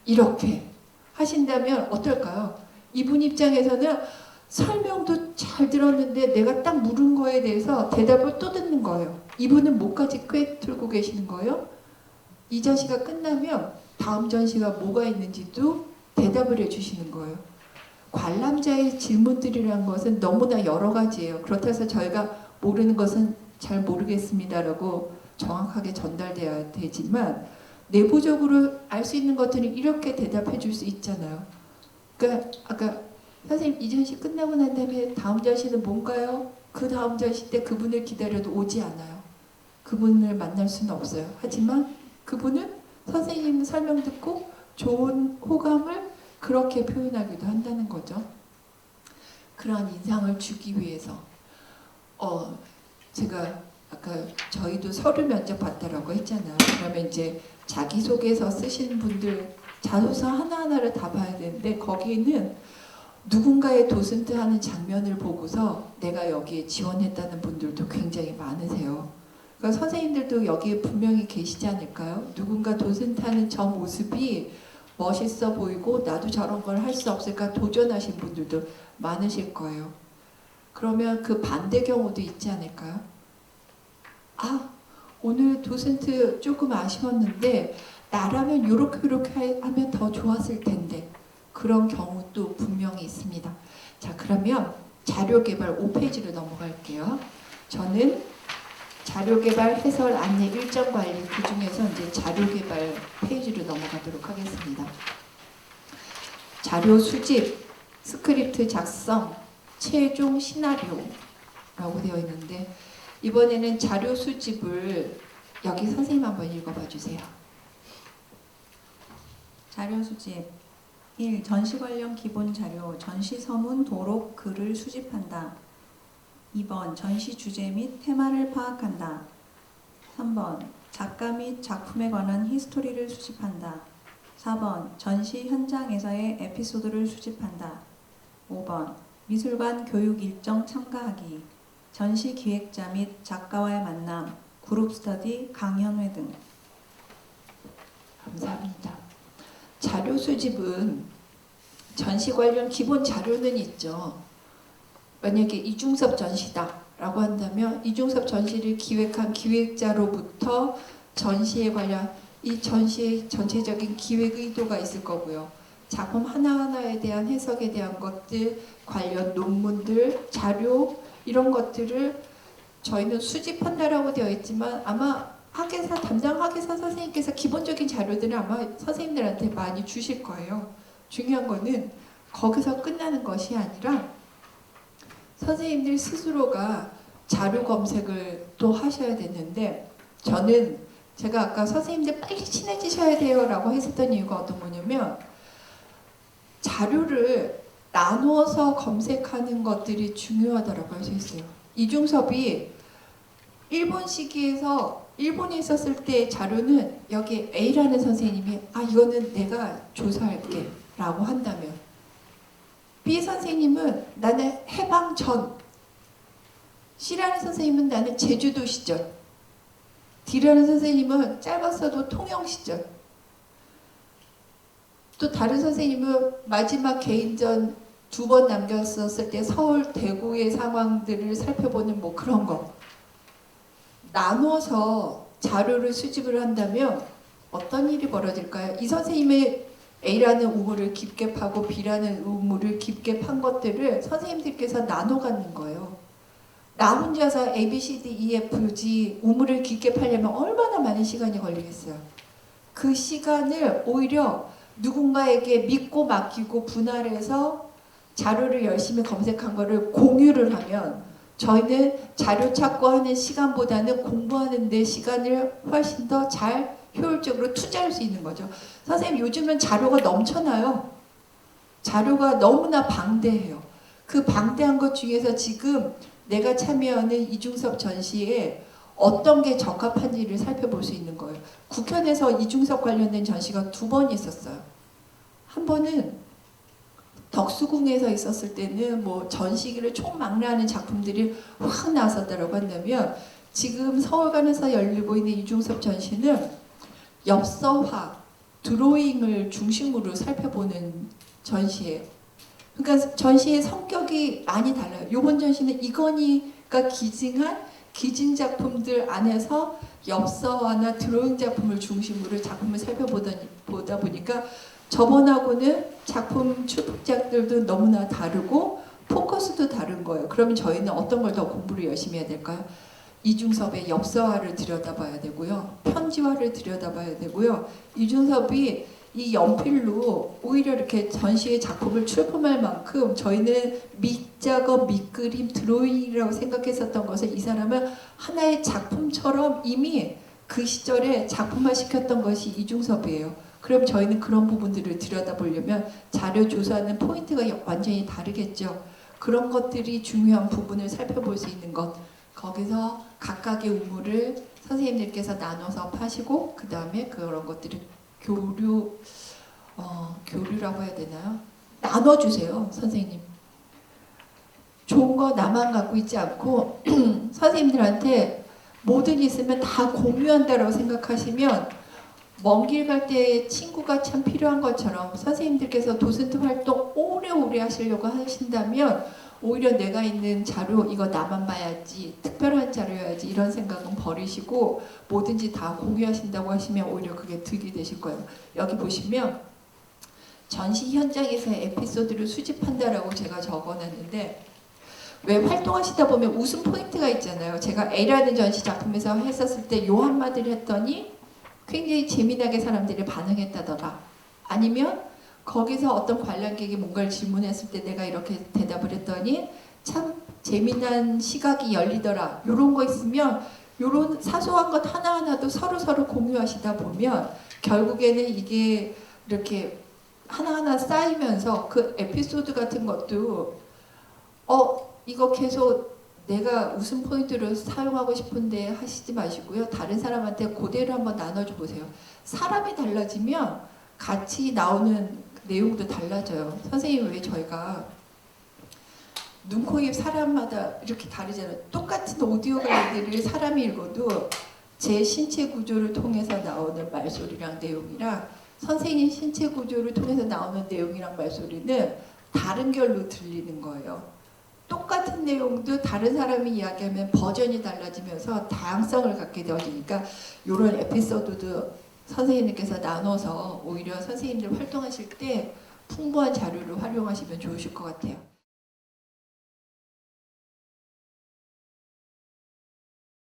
이렇게 하신다면 어떨까요? 이분 입장에서는 설명도 잘 들었는데 내가 딱 물은 거에 대해서 대답을 또 듣는 거예요. 이분은 뭐까지 꿰뚫고 계시는 거예요? 이 전시가 끝나면 다음 전시가 뭐가 있는지도 대답을 해주시는 거예요. 관람자의 질문들이라는 것은 너무나 여러 가지예요. 그렇다고 해서 저희가 모르는 것은 잘 모르겠습니다라고 정확하게 전달돼야 되지만 내부적으로 알 수 있는 것들은 이렇게 대답해 줄 수 있잖아요. 그러니까 아까 선생님 이 전시 끝나고 난 다음에 다음 전시는 뭔가요? 그 다음 전시 때 그분을 기다려도 오지 않아요. 그분을 만날 수는 없어요. 하지만 그분은 선생님 설명 듣고 좋은 호감을 그렇게 표현하기도 한다는 거죠. 그런 인상을 주기 위해서 제가 아까 저희도 서류 면접 봤다라고 했잖아요. 그러면 이제 자기소개서 쓰시는 분들 자소서 하나하나를 다 봐야 되는데 거기에는 누군가의 도슨트 하는 장면을 보고서 내가 여기에 지원했다는 분들도 굉장히 많으세요. 그러니까 선생님들도 여기에 분명히 계시지 않을까요? 누군가 도슨트 하는 저 모습이 멋있어 보이고 나도 저런 걸 할 수 없을까 도전하신 분들도 많으실 거예요. 그러면 그 반대 경우도 있지 않을까요? 아, 오늘 도슨트 조금 아쉬웠는데 나라면 이렇게 하면 더 좋았을 텐데 그런 경우도 분명히 있습니다. 자, 그러면 자료개발 5페이지로 넘어갈게요. 저는 자료개발 해설 안내 일정 관리 그 중에서 이제 자료개발 페이지로 넘어가도록 하겠습니다. 자료 수집, 스크립트 작성, 최종 시나리오라고 되어 있는데 이번에는 자료 수집을 여기 선생님 한번 읽어봐 주세요. 자료 수집 1. 전시 관련 기본 자료, 전시 서문, 도록, 글을 수집한다. 2번. 전시 주제 및 테마를 파악한다. 3번. 작가 및 작품에 관한 히스토리를 수집한다. 4번. 전시 현장에서의 에피소드를 수집한다. 5번. 미술관 교육 일정 참가하기. 전시 기획자 및 작가와의 만남, 그룹 스터디, 강연회 등. 감사합니다. 자료 수집은 전시 관련 기본 자료는 있죠. 만약에 이중섭 전시다라고 한다면 이중섭 전시를 기획한 기획자로부터 전시에 관련 이 전시의 전체적인 기획 의도가 있을 거고요. 작품 하나하나에 대한 해석에 대한 것들, 관련 논문들, 자료 이런 것들을 저희는 수집한다라고 되어 있지만 아마 학예사 담당 학예사 선생님께서 기본적인 자료들을 아마 선생님들한테 많이 주실 거예요. 중요한 거는 거기서 끝나는 것이 아니라 선생님들 스스로가 자료 검색을 또 하셔야 되는데 저는 제가 아까 선생님들 빨리 친해지셔야 돼요 라고 했었던 이유가 어떤 거냐면 자료를 나누어서 검색하는 것들이 중요하다고 할 수 있어요. 이중섭이 일본 시기에서 일본에 있었을 때 자료는 여기 A라는 선생님이 이거는 내가 조사할게 라고 한다면 B 선생님은 나는 해방 전, C라는 선생님은 나는 제주도 시절, D라는 선생님은 짧았어도 통영 시절, 또 다른 선생님은 마지막 개인전 2번 남겼었을 때 서울, 대구의 상황들을 살펴보는 뭐 그런 거 나눠서 자료를 수집을 한다면 어떤 일이 벌어질까요? 이 선생님의 A라는 우물을 깊게 파고 B라는 우물을 깊게 판 것들을 선생님들께서 나눠 갖는 거예요. 나 혼자서 A, B, C, D, E, F, G 우물을 깊게 파려면 얼마나 많은 시간이 걸리겠어요. 그 시간을 오히려 누군가에게 믿고 맡기고 분할해서 자료를 열심히 검색한 거를 공유를 하면 저희는 자료 찾고 하는 시간보다는 공부하는 데 시간을 훨씬 더 잘 효율적으로 투자할 수 있는 거죠. 선생님 요즘은 자료가 넘쳐나요. 자료가 너무나 방대해요. 그 방대한 것 중에서 지금 내가 참여하는 이중섭 전시에 어떤 게 적합한지를 살펴볼 수 있는 거예요. 국현에서 이중섭 관련된 전시가 2번 있었어요. 한 번은 덕수궁에서 있었을 때는 뭐 전시기를 총망라하는 작품들이 확 나왔었다고 한다면 지금 서울관에서 열리고 있는 이중섭 전시는 엽서화, 드로잉을 중심으로 살펴보는 전시예요. 그러니까 전시의 성격이 많이 달라요. 이번 전시는 이건희가 기증한 기증 작품들 안에서 엽서화나 드로잉 작품을 중심으로 작품을 살펴보다 보니까 저번하고는 작품 출품작들도 너무나 다르고 포커스도 다른 거예요. 그러면 저희는 어떤 걸 더 공부를 열심히 해야 될까요? 이중섭의 엽서화를 들여다봐야 되고요. 편지화를 들여다봐야 되고요. 이중섭이 이 연필로 오히려 이렇게 전시의 작품을 출품할 만큼 저희는 밑작업, 밑그림, 드로잉이라고 생각했었던 것을 이 사람은 하나의 작품처럼 이미 그 시절에 작품화 시켰던 것이 이중섭이에요. 그럼 저희는 그런 부분들을 들여다보려면 자료 조사하는 포인트가 완전히 다르겠죠. 그런 것들이 중요한 부분을 살펴볼 수 있는 것. 거기서 각각의 우물을 선생님들께서 나눠서 파시고 그 다음에 그런 것들을 교류라고 해야 되나요? 나눠주세요, 선생님. 좋은 거 나만 갖고 있지 않고 선생님들한테 뭐든 있으면 다 공유한다고 생각하시면 먼 길 갈 때 친구가 참 필요한 것처럼 선생님들께서 도슨트 활동 오래오래 하시려고 하신다면 오히려 내가 있는 자료 이거 나만 봐야지 특별한 자료여야지 이런 생각은 버리시고 뭐든지 다 공유하신다고 하시면 오히려 그게 득이 되실 거예요. 여기 보시면 전시 현장에서의 에피소드를 수집한다라고 제가 적어놨는데 왜 활동하시다 보면 웃음 포인트가 있잖아요. 제가 A라는 전시 작품에서 했었을 때 요 한마디를 했더니 굉장히 재미나게 사람들이 반응했다더라. 아니면 거기서 어떤 관람객이 뭔가를 질문했을 때 내가 이렇게 대답을 했더니 참 재미난 시각이 열리더라. 이런 거 있으면 이런 사소한 것 하나하나도 서로 공유하시다 보면 결국에는 이게 이렇게 하나하나 쌓이면서 그 에피소드 같은 것도 이거 계속 내가 웃음 포인트로 사용하고 싶은데 하시지 마시고요. 다른 사람한테 그대로 한번 나눠줘 보세요. 사람이 달라지면 같이 나오는 내용도 달라져요. 선생님 왜 저희가 눈, 코, 입 사람마다 이렇게 다르잖아요. 똑같은 오디오 가이드를 사람이 읽어도 제 신체 구조를 통해서 나오는 말소리랑 내용이랑 선생님 신체 구조를 통해서 나오는 내용이랑 말소리는 다른 결로 들리는 거예요. 똑같은 내용도 다른 사람이 이야기하면 버전이 달라지면서 다양성을 갖게 되어지니까 이런 에피소드도 선생님께서 나눠서 오히려 선생님들 활동하실 때 풍부한 자료를 활용하시면 좋으실 것 같아요.